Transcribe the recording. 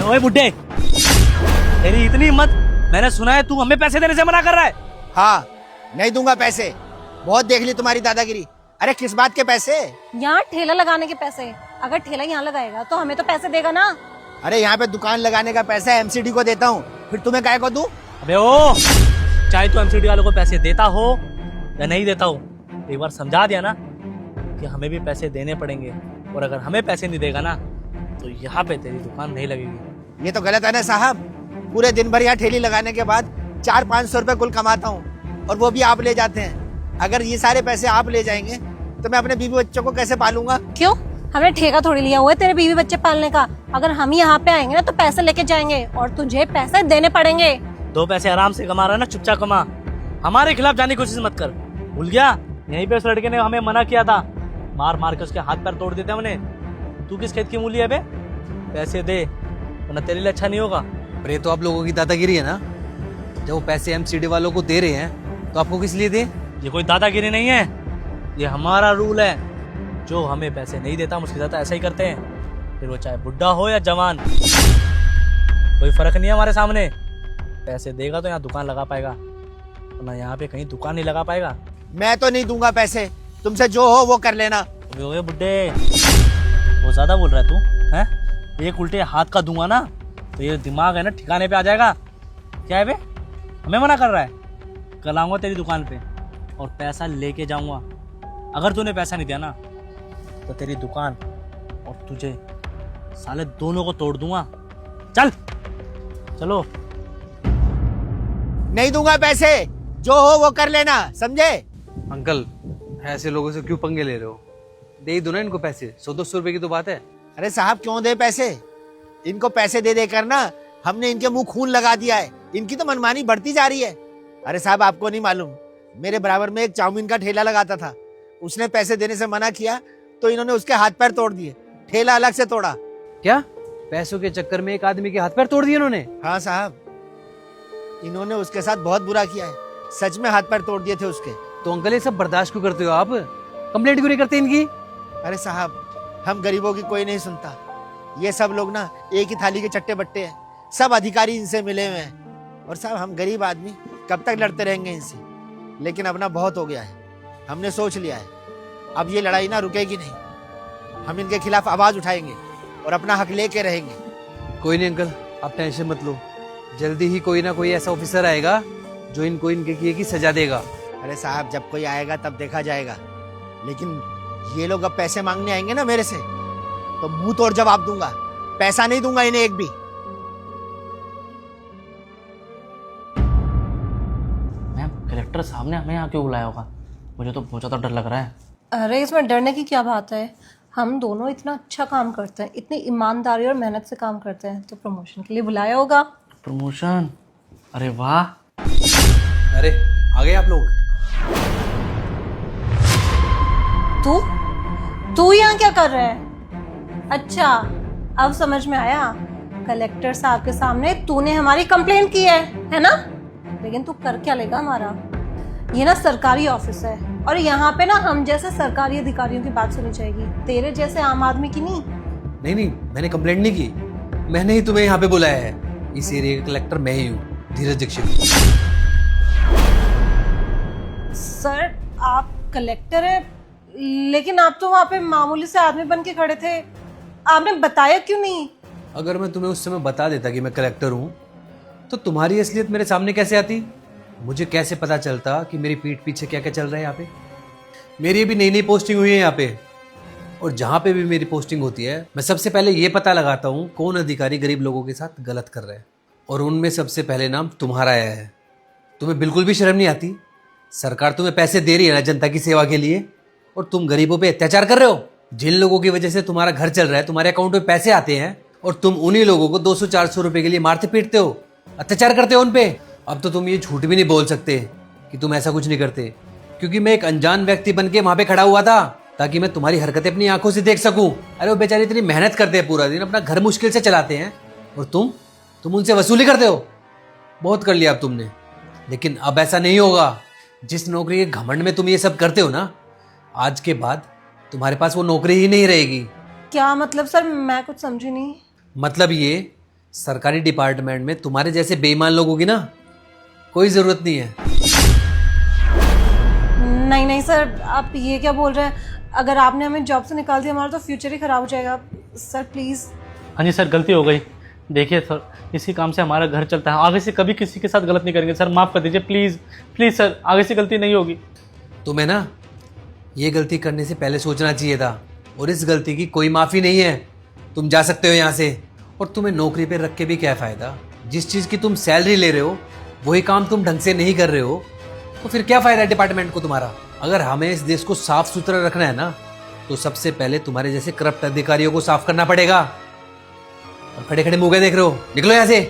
ओए बुड्ढे, तेरी इतनी हिम्मत, मैंने सुना है तू हमें पैसे देने से मना कर रहा है। हाँ, नहीं दूंगा पैसे। बहुत देख ली तुम्हारी दादागिरी। अरे किस बात के पैसे? यहाँ ठेला लगाने के पैसे। अगर ठेला यहाँ लगाएगा तो हमें तो पैसे देगा ना। अरे यहाँ पे दुकान लगाने का पैसा एमसीडी को देता हूँ, फिर तुम्हें काहे को दूं? अबे ओ, चाहे तू एमसीडी वालों को पैसे देता हो या नहीं देता हो, एक बार समझा दिया ना कि हमें भी पैसे देने पड़ेंगे, और अगर हमें पैसे नहीं देगा ना तो यहाँ पे तेरी दुकान नहीं लगेगी। ये तो गलत है ना साहब। पूरे दिन भर यहाँ ठेली लगाने के बाद 400-500 रुपए कुल कमाता हूँ, और वो भी आप ले जाते हैं। अगर ये सारे पैसे आप ले जाएंगे तो मैं अपने बीवी बच्चों को कैसे पालूंगा? क्यों? हमने ठेका थोड़ी लिया हुआ है तेरे बीवी बच्चे पालने का। अगर हम यहाँ पे आएंगे ना तो पैसे लेके जाएंगे और तुझे पैसे देने पड़ेंगे। 2 पैसे आराम से कमा रहा है ना, चुपचाप कमा। हमारे खिलाफ जाने की कोशिश मत कर। भूल गया यहीं पे उस लड़के ने हमें मना किया था, मार मार के उसके हाथ पैर तोड़ देते हमने। तू किस खेत की मूली है बे? पैसे दे वरना तेरे लिए अच्छा नहीं होगा। पर ये तो आप लोगों की दादागिरी है ना। जब वो पैसे एमसीडी वालों को दे रहे हैं तो आपको किस लिए दे? ये कोई दादागिरी नहीं है, ये हमारा रूल है। जो हमें पैसे नहीं देता हम उसके साथ ऐसा ही करते हैं, फिर वो चाहे बुढ़ा हो या जवान, कोई फर्क नहीं है हमारे सामने। पैसे देगा तो यहाँ दुकान लगा पाएगा, वरना यहाँ पे कहीं दुकान नहीं लगा पाएगा। मैं तो नहीं दूंगा पैसे, तुमसे जो हो वो कर लेना। ओए बुड्ढे, वो ज्यादा बोल रहा है तू हैं? एक उल्टे हाथ का दूंगा ना तो ये दिमाग है ना ठिकाने पे आ जाएगा। क्या है बे, हमें मना कर रहा है? कल आऊंगा तेरी दुकान पे और पैसा लेके जाऊंगा। अगर तूने पैसा नहीं दिया ना तो तेरी दुकान और तुझे साले दोनों को तोड़ दूंगा। चल चलो। नहीं दूंगा पैसे, जो हो वो कर लेना, समझे? अंकल, ऐसे लोगों से क्यों पंगे ले रहे हो? दे ही दो ना इनको पैसे। 100-200 रुपए की तो बात है। अरे साहब क्यों दे पैसे? इनको पैसे दे देकर ना हमने इनके मुंह खून लगा दिया है। इनकी तो मनमानी बढ़ती जा रही है। अरे साहब आपको नहीं मालूम, मेरे बराबर में एक चाउमीन का ठेला लगाता था, उसने पैसे देने से मना किया तो इन्होंने उसके हाथ पैर तोड़ दिए, ठेला अलग से तोड़ा। क्या पैसों के चक्कर में एक आदमी के हाथ पैर तोड़ दिए इन्होंने? हाँ साहब, इन्होंने उसके साथ बहुत बुरा किया है, सच में हाथ पैर तोड़ दिए थे उसके। तो अंकल ये सब बर्दाश्त क्यों करते हो आप? कंप्लेंट क्यों नहीं करते इनकी? अरे साहब हम गरीबों की कोई नहीं सुनता। ये सब लोग ना एक ही थाली के चट्टे बट्टे हैं, सब अधिकारी इनसे मिले हुए हैं। और साहब हम गरीब आदमी कब तक लड़ते रहेंगे इनसे? लेकिन अपना बहुत हो गया है, हमने सोच लिया है अब ये लड़ाई ना रुकेगी नहीं। हम इनके खिलाफ आवाज उठाएंगे और अपना हक लेके रहेंगे। कोई नहीं अंकल, आप टेंशन मत लो। जल्दी ही कोई ना कोई ऐसा ऑफिसर आएगा जो इनको इनके किए की सजा देगा। अरे साहब जब कोई आएगा तब देखा जाएगा, लेकिन ये लोग अब पैसे मांगने आएंगे ना मेरे से तो मुंह तोड़ जवाब दूंगा। पैसा नहीं दूंगा इन्हें एक भी। मैम, कलेक्टर साहब ने हमें यहाँ क्यों बुलाया होगा? मुझे तो बहुत ज्यादा डर लग रहा है। अरे इसमें डरने की क्या बात है? हम दोनों इतना अच्छा काम करते हैं, इतनी ईमानदारी और मेहनत से काम करते हैं, तो प्रमोशन के लिए बुलाया होगा। प्रमोशन? अरे वाह। अरे आ गए आप लोग। तू यहाँ क्या कर रहा है? अच्छा अब समझ में आया, कलेक्टर साहब के सामने तूने हमारी कंप्लेंट की है ना? लेकिन तू कर क्या लेगा हमारा? ये ना सरकारी ऑफिस है और यहाँ पे ना हम जैसे सरकारी अधिकारियों की बात सुनी जाएगी, तेरे जैसे आम आदमी की नहीं। नहीं, मैंने कंप्लेंट नहीं की, मैंने ही तुम्हें यहाँ पे बुलाया है। इस एरिया का कलेक्टर मैं ही हूँ, धीरज दीक्षित। सर आप कलेक्टर है, लेकिन आप तो वहाँ पे मामूली से आदमी बन के खड़े थे, आपने बताया क्यों नहीं? अगर मैं तुम्हें उस समय बता देता कि मैं कलेक्टर हूँ तो तुम्हारी असलियत मेरे सामने कैसे आती? मुझे कैसे पता चलता कि मेरी पीठ पीछे क्या क्या चल रहा है यहाँ पे? मेरी भी नई नई पोस्टिंग हुई है यहाँ पे, और जहाँ पे भी मेरी पोस्टिंग होती है मैं सबसे पहले ये पता लगाता हूँ कौन अधिकारी गरीब लोगों के साथ गलत कर रहे हैं, और उनमें सबसे पहले नाम तुम्हारा आया है। तुम्हें बिल्कुल भी शर्म नहीं आती? सरकार तुम्हें पैसे दे रही है ना जनता की सेवा के लिए, और तुम गरीबों पे अत्याचार कर रहे हो। जिन लोगों की वजह से तुम्हारा घर चल रहा है, तुम्हारे अकाउंट में पैसे आते हैं, और तुम उन्हीं लोगों को 200-400 रुपए के लिए मारते पीटते हो, अत्याचार करते हो उन पे। अब तो तुम ये झूठ भी नहीं बोल सकते कि तुम ऐसा कुछ नहीं करते, क्योंकि मैं एक अनजान व्यक्ति बन के वहां पे खड़ा हुआ था ताकि मैं तुम्हारी हरकतें अपनी आंखों से देख सकूं। अरे वो बेचारे इतनी मेहनत करते हैं, पूरा दिन अपना घर मुश्किल से चलाते हैं, और तुम उनसे वसूली करते हो। बहुत कर लिया अब तुमने, लेकिन अब ऐसा नहीं होगा। जिस नौकरी के घमंड में तुम ये सब करते हो ना, आज के बाद तुम्हारे पास वो नौकरी ही नहीं रहेगी। क्या मतलब सर? मैं कुछ समझी नहीं। मतलब ये सरकारी डिपार्टमेंट में तुम्हारे जैसे बेईमान लोगों की ना कोई ज़रूरत नहीं है। नहीं नहीं सर, आप ये क्या बोल रहे हैं? अगर आपने हमें जॉब से निकाल दिया, हमारा तो फ्यूचर ही खराब हो जाएगा। Sir please. हाँ जी सर, गलती हो गई। देखिए सर, इसी काम से हमारा घर चलता है, आगे से कभी किसी के साथ गलत नहीं करेंगे सर, माफ़ कर दीजिए प्लीज़ प्लीज़ सर, आगे से गलती नहीं होगी। तुम्हें ना ये गलती करने से पहले सोचना चाहिए था, और इस गलती की कोई माफ़ी नहीं है। तुम जा सकते हो यहाँ से, और तुम्हें नौकरी पे रख के भी क्या फ़ायदा? जिस चीज़ की तुम सैलरी ले रहे हो वही काम तुम ढंग से नहीं कर रहे हो, तो फिर क्या फ़ायदा है डिपार्टमेंट को तुम्हारा? अगर हमें इस देश को साफ सुथरा रखना है ना, तो सबसे पहले तुम्हारे जैसे करप्ट अधिकारियों को साफ करना पड़ेगा। और खड़े खड़े मुँह क्या देख रहे हो? निकलो यहाँ से।